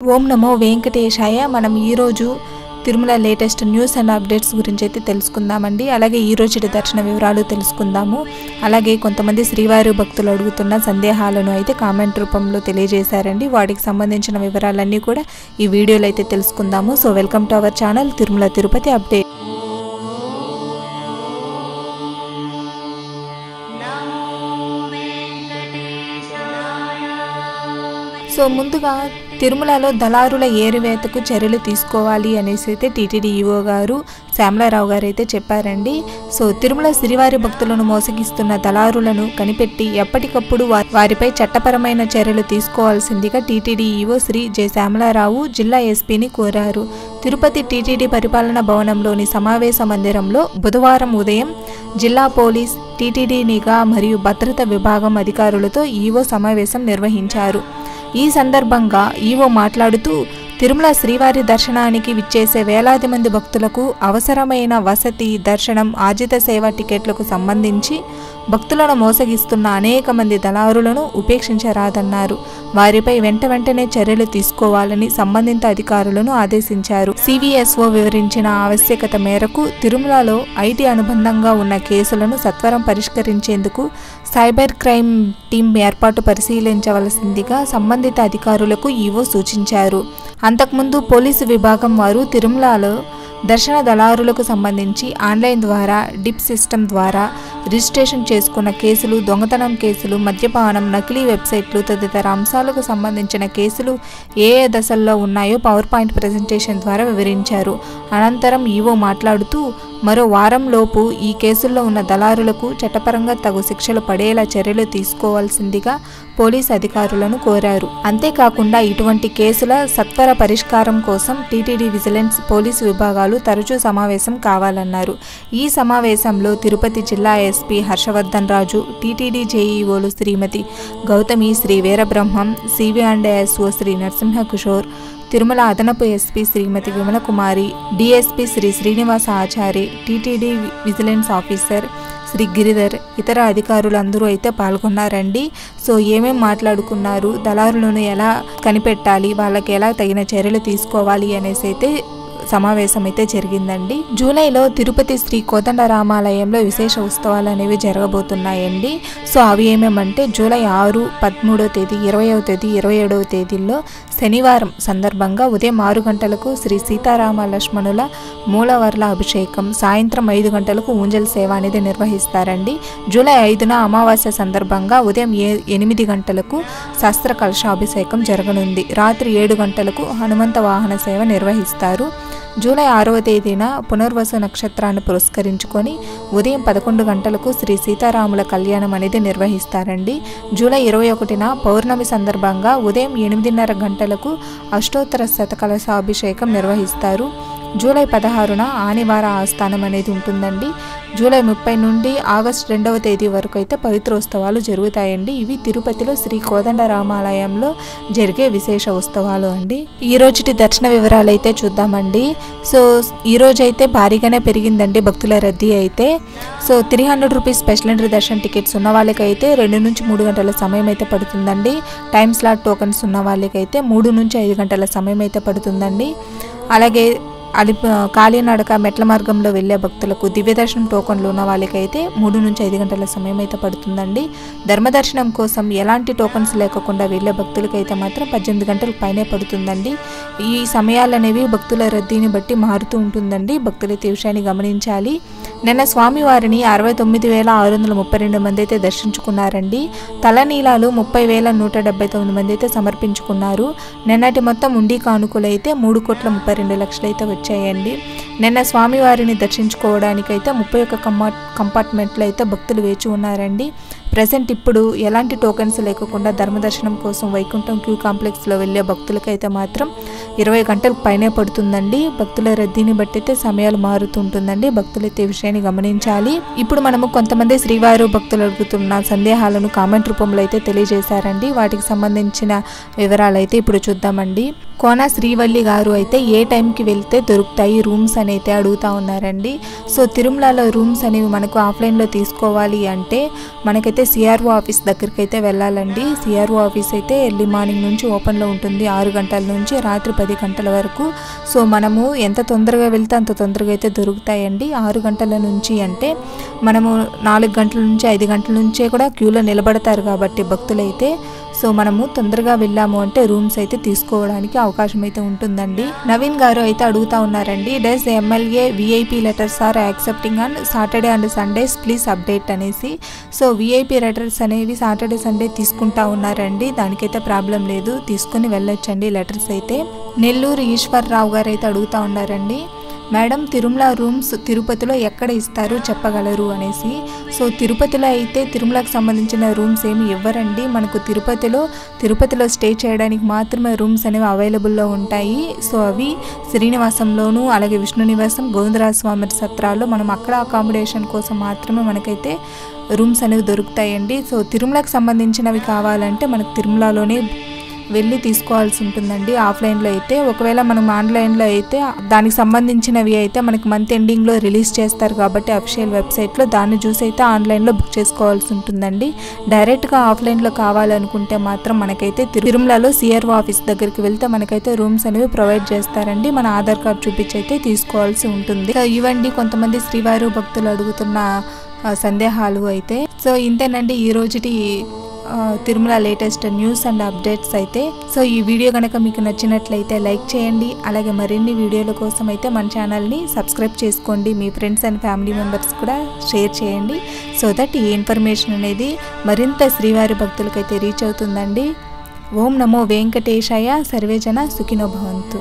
ఓం నమో వెంకటేశాయ. మనం ఈరోజు Tirumala latest news and updates గురించి అయితే తెలుసుకుందామండి. అలాగే ఈరోజు దర్శన వివరాలు తెలుసుకుందాము. అలాగే కొంతమంది శ్రీవారి భక్తులు అడుగుతున్న సందేహాలను అయితే కామెంట్ రూపంలో తెలియజేశారండి. వాటికి సంబంధించిన వివరాలన్నీ కూడా ఈ వీడియోలో అయితే తెలుసుకుందాము. So welcome to our channel Tirumala Tirupati update. So ముందుగా తిరుమలలో దళారుల ఏరివేతకు చర్యలు తీసుకోవాలి అనేసి అయితే టీటీడీ ఈవో గారు శ్యామలారావు గారు అయితే చెప్పారండి. సో తిరుమల శ్రీవారి భక్తులను మోసగిస్తున్న దళారులను కనిపెట్టి ఎప్పటికప్పుడు వారిపై చట్టపరమైన చర్యలు తీసుకోవాల్సిందిగా టీటీడీ ఈవో శ్రీ జె శ్యామలారావు జిల్లా ఎస్పీని కోరారు. తిరుపతి టీటీడీ పరిపాలనా భవనంలోని సమావేశ మందిరంలో బుధవారం ఉదయం జిల్లా పోలీస్, టీటీడీ నిఘా మరియు భద్రత విభాగం అధికారులతో ఈవో సమావేశం నిర్వహించారు. ఈ సందర్భంగా ఈవో మాట్లాడుతూ తిరుమల శ్రీవారి దర్శనానికి విచ్చేసే వేలాది మంది భక్తులకు అవసరమైన వసతి, దర్శనం, ఆజిత సేవ టికెట్లకు సంబంధించి భక్తులను మోసగిస్తున్న అనేక మంది దళారులను ఉపేక్షించరాదన్నారు. వారిపై వెంటనే చర్యలు తీసుకోవాలని సంబంధిత అధికారులను ఆదేశించారు. సివిఎస్ఓ వివరించిన ఆవశ్యకత మేరకు తిరుమలలో ఐటీ అనుబంధంగా ఉన్న కేసులను సత్వరం పరిష్కరించేందుకు సైబర్ క్రైమ్ టీం ఏర్పాటు పరిశీలించవలసిందిగా సంబంధిత అధికారులకు ఈవో సూచించారు. అంతకుముందు పోలీసు విభాగం వారు తిరుమలలో దర్శన దళారులకు సంబంధించి ఆన్లైన్ ద్వారా డిప్ సిస్టమ్ ద్వారా రిజిస్ట్రేషన్ చేసుకున్న కేసులు, దొంగతనం కేసులు, మద్యపానం, నకిలీ వెబ్సైట్లు తదితర అంశాలకు సంబంధించిన కేసులు ఏ దశల్లో ఉన్నాయో పవర్ పాయింట్ ప్రజెంటేషన్ ద్వారా వివరించారు. అనంతరం ఈవో మాట్లాడుతూ మరో వారంలోపు ఈ కేసుల్లో ఉన్న దళారులకు చట్టపరంగా తగు శిక్షలు పడేలా చర్యలు తీసుకోవాల్సిందిగా పోలీసు అధికారులను కోరారు. అంతేకాకుండా ఇటువంటి కేసుల సత్వర పరిష్కారం కోసం టీటీడీ విజిలెన్స్, పోలీసు విభాగాలు తరచూ సమావేశం కావాలన్నారు. ఈ సమావేశంలో తిరుపతి జిల్లా ఎస్పీ హర్షవర్ధన్ రాజు, టీటీడీ జేఈఓలు శ్రీమతి గౌతమి, శ్రీ వీరబ్రహ్మం, సివి&ఎస్ఓ శ్రీ నరసింహ కిషోర్, తిరుమల అదనపు SP Shrimati Vimala Kumari, DSP Shri Srinivasa Achari, TTD vigilance officer Shri Giridhar, ఇతర అధికారులు అందరూ అయితే పాల్గొన్నారండి. సో ఏమేం మాట్లాడుకున్నారు, దళారులను ఎలా కనిపెట్టాలి, వాళ్ళకి ఎలా తగిన చర్యలు తీసుకోవాలి అనేసి అయితే సమావేశం అయితే జరిగిందండి. జూలైలో తిరుపతి శ్రీ కోదండరామాలయంలో విశేష ఉత్సవాలు అనేవి జరగబోతున్నాయండి. సో అవి ఏమేమంటే జూలై 6, 13వ తేదీ, 20వ తేదీ, 27వ తేదీల్లో శనివారం సందర్భంగా ఉదయం 6 గంటలకు శ్రీ సీతారామ లక్ష్మణుల మూలవర్ల అభిషేకం, సాయంత్రం 5 గంటలకు ఊంజల్ సేవ అనేది నిర్వహిస్తారండి. జూలై 5న అమావాస్య సందర్భంగా ఉదయం 8 గంటలకు శస్త్ర కలశాభిషేకం జరగనుంది. రాత్రి 7 గంటలకు హనుమంత వాహన సేవ నిర్వహిస్తారు. జూలై 6వ తేదీన పునర్వసు నక్షత్రాన్ని పురస్కరించుకొని ఉదయం 11 గంటలకు శ్రీ సీతారాముల కళ్యాణం అనేది నిర్వహిస్తారండి. జూలై 21న పౌర్ణమి సందర్భంగా ఉదయం 8:30 గంటలకు అష్టోత్తర శతకలశాభిషేకం నిర్వహిస్తారు. జూలై 16న ఆనివార ఆస్థానం అనేది ఉంటుందండి. జూలై 30 నుండి ఆగస్టు 2వ తేదీ వరకు అయితే పవిత్రోత్సవాలు జరుగుతాయండి. ఇవి తిరుపతిలో శ్రీ కోదండరామాలయంలో జరిగే విశేష ఉత్సవాలు అండి. ఈ రోజుటి దర్శన వివరాలు అయితే చూద్దామండి. సో ఈ రోజు అయితే భారీగానే పెరిగిందండి భక్తుల రద్దీ అయితే. సో 300 రూపీస్ స్పెషల్ ఎంట్రీ దర్శన టికెట్స్ ఉన్న వాళ్ళకైతే 2 నుంచి 3 గంటల సమయం అయితే పడుతుందండి. టైమ్ స్లాట్ టోకన్స్ ఉన్న వాళ్ళకైతే 3 నుంచి 5 గంటల సమయం అయితే పడుతుందండి. అలాగే కాలినడక మెట్ల మార్గంలో వెళ్లే భక్తులకు దివ్యదర్శనం టోకన్లు ఉన్న వాళ్ళకైతే 3 నుంచి 5 గంటల సమయం అయితే పడుతుందండి. ధర్మదర్శనం కోసం ఎలాంటి టోకన్స్ లేకుండా వెళ్లే భక్తులకైతే మాత్రం 18 గంటల పైనే పడుతుందండి. ఈ సమయాలు అనేవి భక్తుల రద్దీని బట్టి మారుతూ ఉంటుందండి. భక్తులైతే ఈ విషయాన్ని గమనించాలి. నిన్న స్వామివారిని 69,632 మంది అయితే దర్శించుకున్నారండి. తలనీలాలు 30,179 మంది అయితే సమర్పించుకున్నారు. నిన్నటి మొత్తం ఉండి కానుకలైతే 3,32,00,000 అయితే వచ్చాయండి. నిన్న స్వామివారిని దర్శించుకోవడానికైతే 31 కంపార్ట్మెంట్లో అయితే భక్తులు వేచి ఉన్నారండి. ప్రెసెంట్ ఇప్పుడు ఎలాంటి టోకెన్స్ లేకుండా ధర్మదర్శనం కోసం వైకుంఠం క్యూ కాంప్లెక్స్లో వెళ్ళే భక్తులకైతే మాత్రం 20 గంటలకు పైనే పడుతుందండి. భక్తుల రద్దీని బట్టి అయితే సమయాలు మారుతుంటుందండి. భక్తులైతే ఈ విషయాన్ని గమనించాలి. ఇప్పుడు మనము కొంతమంది శ్రీవారు భక్తులు అడుగుతున్న సందేహాలను కామెంట్ రూపంలో అయితే తెలియజేశారండి. వాటికి సంబంధించిన వివరాలు అయితే ఇప్పుడు చూద్దామండి. కోన శ్రీవల్లి గారు అయితే ఏ టైంకి వెళ్తే దొరుకుతాయి రూమ్స్ అని అయితే అడుగుతూ ఉన్నారండి. సో తిరుమలలో రూమ్స్ అనేవి మనకు ఆఫ్లైన్లో తీసుకోవాలి అంటే మనకైతే సిఆర్ఓ ఆఫీస్ దగ్గరికి అయితే వెళ్ళాలండి. సిఆర్ఓ ఆఫీస్ అయితే ఎర్లీ మార్నింగ్ నుంచి ఓపెన్లో ఉంటుంది, 6 గంటల నుంచి రాత్రి 10 గంటల వరకు. సో మనము ఎంత తొందరగా వెళ్తే అంత తొందరగా అయితే దొరుకుతాయండి. 6 గంటల నుంచి అంటే మనము 4 గంటల నుంచి 5 గంటల నుంచే కూడా క్యూలో నిలబడతారు కాబట్టి భక్తులైతే. సో మనము తొందరగా వెళ్ళాము అంటే రూమ్స్ అయితే తీసుకోవడానికి అవకాశం అయితే ఉంటుందండి. నవీన్ గారు అయితే అడుగుతా ఉన్నారండి, does MLA VIP letters are accepting on Saturday and Sundays please update అనేసి. సో విఐపీ లెటర్స్ అనేవి సాటర్డే సండే తీసుకుంటా ఉన్నారండి. దానికైతే ప్రాబ్లం లేదు, తీసుకుని వెళ్ళొచ్చండి లెటర్స్ అయితే. నెల్లూరు ఈశ్వర్రావు గారు అయితే అడుగుతా ఉన్నారండి, మేడం తిరుమల రూమ్స్ తిరుపతిలో ఎక్కడ ఇస్తారు చెప్పగలరు అనేసి. సో తిరుపతిలో అయితే తిరుమలకు సంబంధించిన రూమ్స్ ఏమి ఇవ్వరండి. మనకు తిరుపతిలో స్టే చేయడానికి మాత్రమే రూమ్స్ అనేవి అవైలబుల్లో ఉంటాయి. సో అవి శ్రీనివాసంలోను అలాగే విష్ణు నివాసం, గోవిందరాజ స్వామి సత్రాల్లో మనం అక్కడ అకామిడేషన్ కోసం మాత్రమే మనకైతే రూమ్స్ అనేవి దొరుకుతాయండి. సో తిరుమలకు సంబంధించినవి కావాలంటే మనకు తిరుమలలోనే వెళ్ళి తీసుకోవాల్సి ఉంటుందండి ఆఫ్లైన్లో అయితే. ఒకవేళ మనం ఆన్లైన్లో అయితే దానికి సంబంధించినవి అయితే మనకి మంత్ ఎండింగ్లో రిలీజ్ చేస్తారు కాబట్టి అఫీషియల్ వెబ్సైట్లో దాన్ని చూసి అయితే ఆన్లైన్లో బుక్ చేసుకోవాల్సి ఉంటుందండి. డైరెక్ట్గా ఆఫ్లైన్లో కావాలనుకుంటే మాత్రం మనకైతే తిరుమలలో సిఆర్ఓ ఆఫీస్ దగ్గరికి వెళ్తే మనకైతే రూమ్స్ అనేవి ప్రొవైడ్ చేస్తారండి. మన ఆధార్ కార్డ్ చూపించి అయితే తీసుకోవాల్సి ఉంటుంది. ఇవ్వండి కొంతమంది శ్రీవారు భక్తులు అడుగుతున్న సందేహాలు అయితే. సో ఇంతేనండి ఈ రోజుటి Tirumala latest news and updates అయితే. సో ఈ వీడియో కనుక మీకు నచ్చినట్లయితే లైక్ చేయండి. అలాగే మరిన్ని వీడియోల కోసం అయితే మన ఛానల్ని సబ్స్క్రైబ్ చేసుకోండి. మీ ఫ్రెండ్స్ అండ్ ఫ్యామిలీ మెంబర్స్ కూడా షేర్ చేయండి. సో దట్ ఈ ఇన్ఫర్మేషన్ అనేది మరింత శ్రీవారి భక్తులకైతే రీచ్ అవుతుందండి. ఓం నమో వెంకటేశాయ. సర్వేజన సుఖినో భవంతు.